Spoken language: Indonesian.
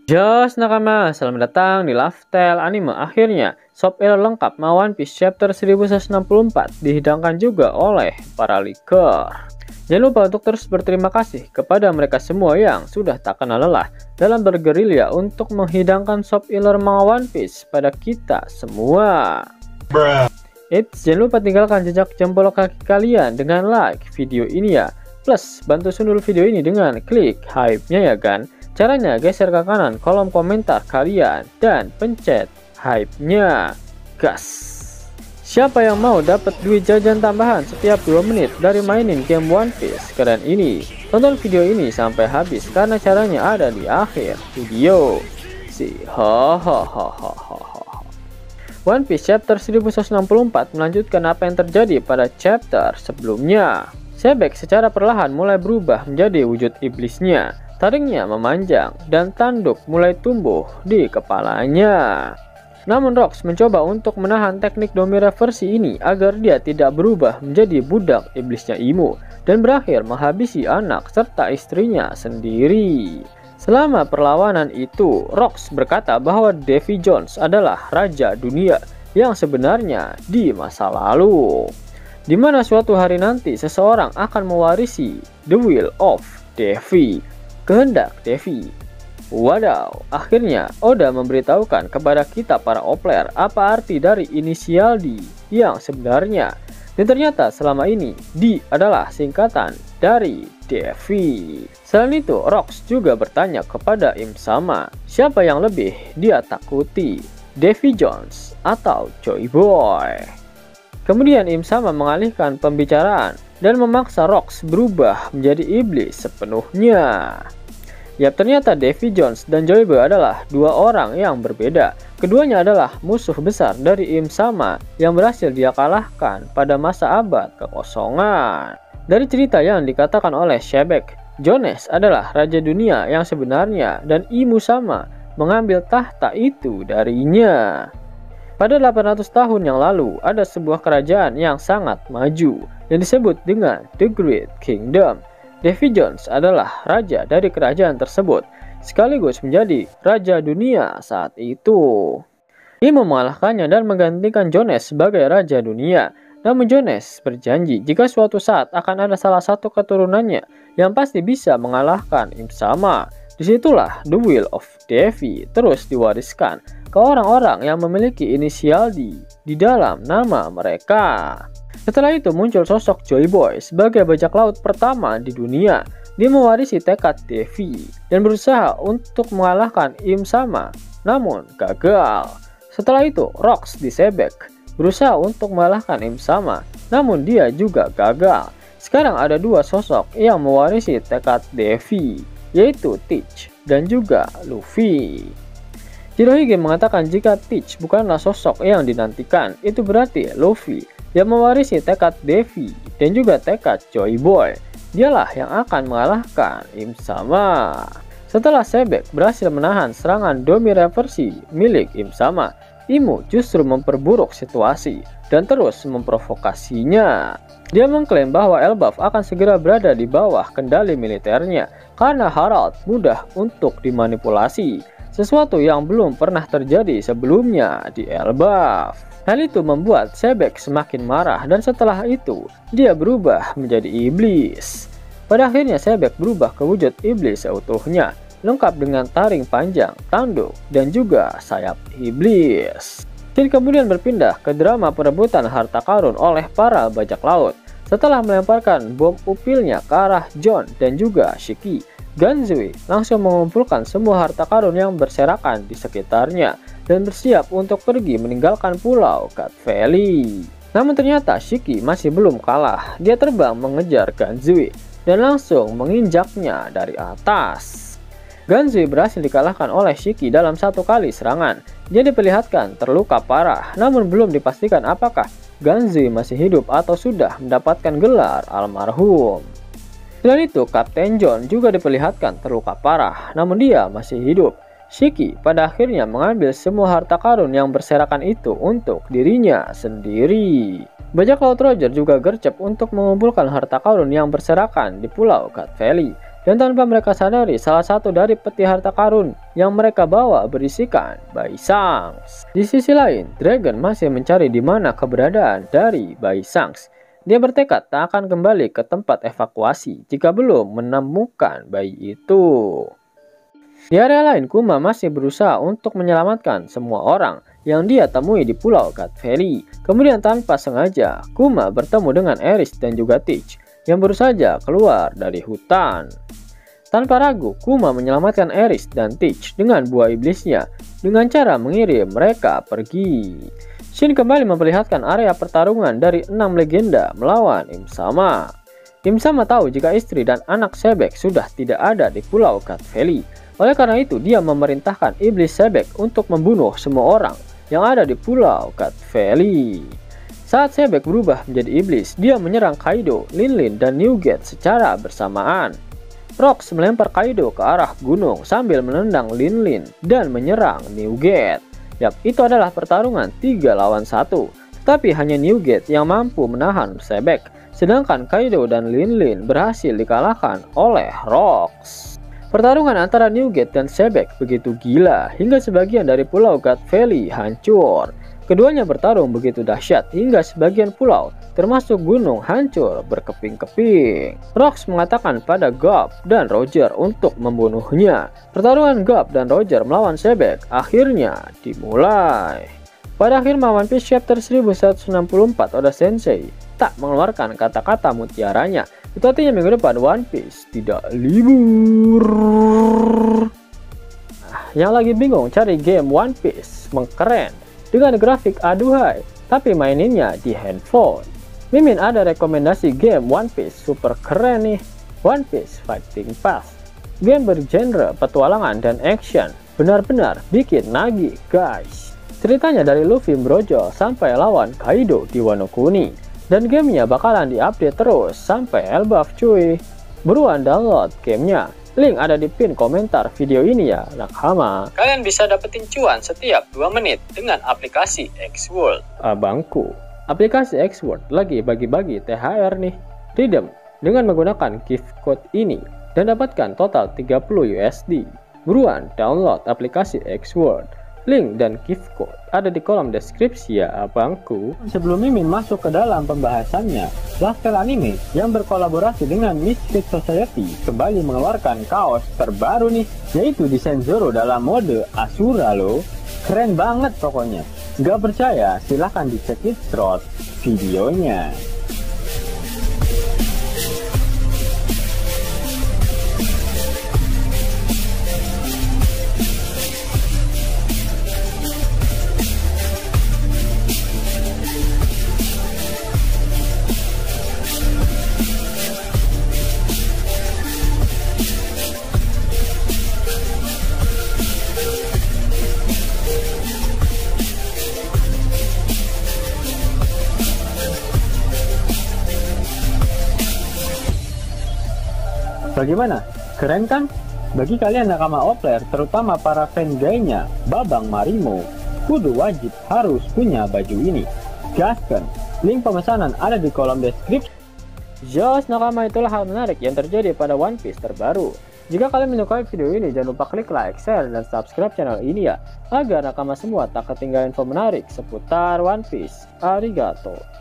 Jos nakama, selamat datang di Lifestyle Anime. Akhirnya, Shop Elo lengkap One Piece Chapter 1164 dihidangkan juga oleh para leaker. Jangan lupa untuk terus berterima kasih kepada mereka semua yang sudah tak kenal lelah dalam bergerilya untuk menghidangkan Shop Elo One Piece pada kita semua. Eits, jangan lupa tinggalkan jejak jempol kaki kalian dengan like video ini ya. Plus, bantu sundul video ini dengan klik hype-nya ya kan. Caranya geser ke kanan kolom komentar kalian dan pencet hype-nya. Gas. Siapa yang mau dapat duit jajan tambahan setiap 2 menit dari mainin game One Piece keren ini? Tonton video ini sampai habis karena caranya ada di akhir video. One Piece Chapter 1164 melanjutkan apa yang terjadi pada chapter sebelumnya. Sebek secara perlahan mulai berubah menjadi wujud iblisnya. Taringnya memanjang dan tanduk mulai tumbuh di kepalanya. Namun Rox mencoba untuk menahan teknik domi reversi ini agar dia tidak berubah menjadi budak iblisnya Imu dan berakhir menghabisi anak serta istrinya sendiri. Selama perlawanan itu, Rox berkata bahwa Davy Jones adalah raja dunia yang sebenarnya di masa lalu, di mana suatu hari nanti seseorang akan mewarisi The Will of Davy, kehendak Davy. Wadaw, akhirnya Oda memberitahukan kepada kita para opler apa arti dari inisial D yang sebenarnya. Dan ternyata selama ini D adalah singkatan dari Davy. Selain itu, Rox juga bertanya kepada Im Sama, siapa yang lebih dia takuti, Davy Jones atau Joy Boy? Kemudian Im Sama mengalihkan pembicaraan dan memaksa Rox berubah menjadi iblis sepenuhnya. Yap, ternyata Davy Jones dan Joy Boy adalah dua orang yang berbeda. Keduanya adalah musuh besar dari Im Sama yang berhasil dia kalahkan pada masa abad kekosongan. Dari cerita yang dikatakan oleh Sebek, Jones adalah raja dunia yang sebenarnya dan Imu Sama mengambil tahta itu darinya. Pada 800 tahun yang lalu, ada sebuah kerajaan yang sangat maju yang disebut dengan The Great Kingdom. Davy Jones adalah raja dari kerajaan tersebut, sekaligus menjadi raja dunia saat itu. Imu mengalahkannya dan menggantikan Jones sebagai raja dunia. Namun Jones berjanji jika suatu saat akan ada salah satu keturunannya yang pasti bisa mengalahkan Im Sama. Disitulah The Will of Davy terus diwariskan ke orang-orang yang memiliki inisial D di dalam nama mereka. Setelah itu muncul sosok Joy Boy sebagai bajak laut pertama di dunia. Dia mewarisi tekad Davy dan berusaha untuk mengalahkan Im Sama, namun gagal. Setelah itu Rox disebek, berusaha untuk mengalahkan Im Sama, namun dia juga gagal. Sekarang ada dua sosok yang mewarisi tekad Davy, yaitu Teach dan juga Luffy. Shirohige mengatakan jika Teach bukanlah sosok yang dinantikan, itu berarti Luffy yang mewarisi tekad Davy dan juga tekad Joy Boy. Dialah yang akan mengalahkan Im Sama. Setelah Sebek berhasil menahan serangan domi reversi milik Im Sama, Imu justru memperburuk situasi dan terus memprovokasinya. Dia mengklaim bahwa Elbaf akan segera berada di bawah kendali militernya karena Harald mudah untuk dimanipulasi, sesuatu yang belum pernah terjadi sebelumnya di Elbaf. Hal itu membuat Sebek semakin marah dan setelah itu dia berubah menjadi iblis. Pada akhirnya Sebek berubah ke wujud iblis seutuhnya, lengkap dengan taring panjang, tanduk, dan juga sayap iblis. Scene kemudian berpindah ke drama perebutan harta karun oleh para bajak laut. Setelah melemparkan bom upilnya ke arah John dan juga Shiki, Ganzui langsung mengumpulkan semua harta karun yang berserakan di sekitarnya dan bersiap untuk pergi meninggalkan pulau Cat Valley. Namun ternyata Shiki masih belum kalah. Dia terbang mengejar Ganzui dan langsung menginjaknya dari atas. Ganzui berhasil dikalahkan oleh Shiki dalam satu kali serangan. Dia diperlihatkan terluka parah, namun belum dipastikan apakah Ganzui masih hidup atau sudah mendapatkan gelar almarhum. Selain itu, Kapten John juga diperlihatkan terluka parah, namun dia masih hidup. Shiki pada akhirnya mengambil semua harta karun yang berserakan itu untuk dirinya sendiri. Bajak laut Roger juga gercep untuk mengumpulkan harta karun yang berserakan di pulau Cat Valley Dan tanpa mereka sadari, salah satu dari peti harta karun yang mereka bawa berisikan bayi Shanks. Di sisi lain, Dragon masih mencari di mana keberadaan dari bayi Shanks. Dia bertekad tak akan kembali ke tempat evakuasi jika belum menemukan bayi itu. Di area lain, Kuma masih berusaha untuk menyelamatkan semua orang yang dia temui di Pulau Cat Valley. Kemudian tanpa sengaja, Kuma bertemu dengan Aris dan juga Teach yang baru saja keluar dari hutan. Tanpa ragu, Kuma menyelamatkan Aris dan Teach dengan buah iblisnya dengan cara mengirim mereka pergi. Shin kembali memperlihatkan area pertarungan dari 6 legenda melawan Im Sama. Im Sama tahu jika istri dan anak Sebek sudah tidak ada di Pulau Cat Valley. Oleh karena itu, dia memerintahkan iblis Sebek untuk membunuh semua orang yang ada di Pulau Cat Valley. Saat Sebek berubah menjadi iblis, dia menyerang Kaido, Linlin, dan Newgate secara bersamaan. Rox melempar Kaido ke arah gunung sambil menendang Linlin dan menyerang Newgate. Yap, itu adalah pertarungan 3 lawan 1. Tetapi hanya Newgate yang mampu menahan Sebek, sedangkan Kaido dan Linlin berhasil dikalahkan oleh Rox. Pertarungan antara Newgate dan Sebek begitu gila hingga sebagian dari Pulau Cat Valley hancur. Keduanya bertarung begitu dahsyat hingga sebagian pulau, termasuk gunung, hancur berkeping-keping. Rox mengatakan pada Garp dan Roger untuk membunuhnya. Pertarungan Garp dan Roger melawan Sebek akhirnya dimulai. Pada akhir One Piece chapter 1164, Oda Sensei tak mengeluarkan kata-kata mutiaranya. Itu artinya minggu depan One Piece tidak libur. Yang lagi bingung cari game One Piece mengkeren dengan grafik aduhai, tapi maininnya di handphone. Mimin ada rekomendasi game One Piece super keren nih. One Piece Fighting Pass. Game bergenre petualangan dan action. Benar-benar bikin nagih guys. Ceritanya dari Luffy brojol sampai lawan Kaido di Wano Kuni. Dan gamenya bakalan diupdate terus sampai Elbaf cuy. Buruan download gamenya. Link ada di pin komentar video ini ya, nakama. Kalian bisa dapetin cuan setiap 2 menit dengan aplikasi X-World. Abangku, aplikasi X-World lagi bagi-bagi THR nih. Redeem dengan menggunakan gift code ini dan dapatkan total 30 USD. Buruan download aplikasi X-World. Link dan gift code ada di kolom deskripsi ya abangku. Sebelum Mimin masuk ke dalam pembahasannya, Lasker Anime yang berkolaborasi dengan Misfit Society kembali mengeluarkan kaos terbaru nih, yaitu desain Zoro dalam mode Asura loh. Keren banget pokoknya. Gak percaya? Silahkan dicek thread videonya. Bagaimana? Keren kan? Bagi kalian nakama Opler, terutama para fan gaynya Babang Marimo, kudu wajib harus punya baju ini. Gaskan, link pemesanan ada di kolom deskripsi. Jos nakama, itulah hal menarik yang terjadi pada One Piece terbaru. Jika kalian menyukai video ini, jangan lupa klik like, share, dan subscribe channel ini ya, agar nakama semua tak ketinggalan info menarik seputar One Piece. Arigato.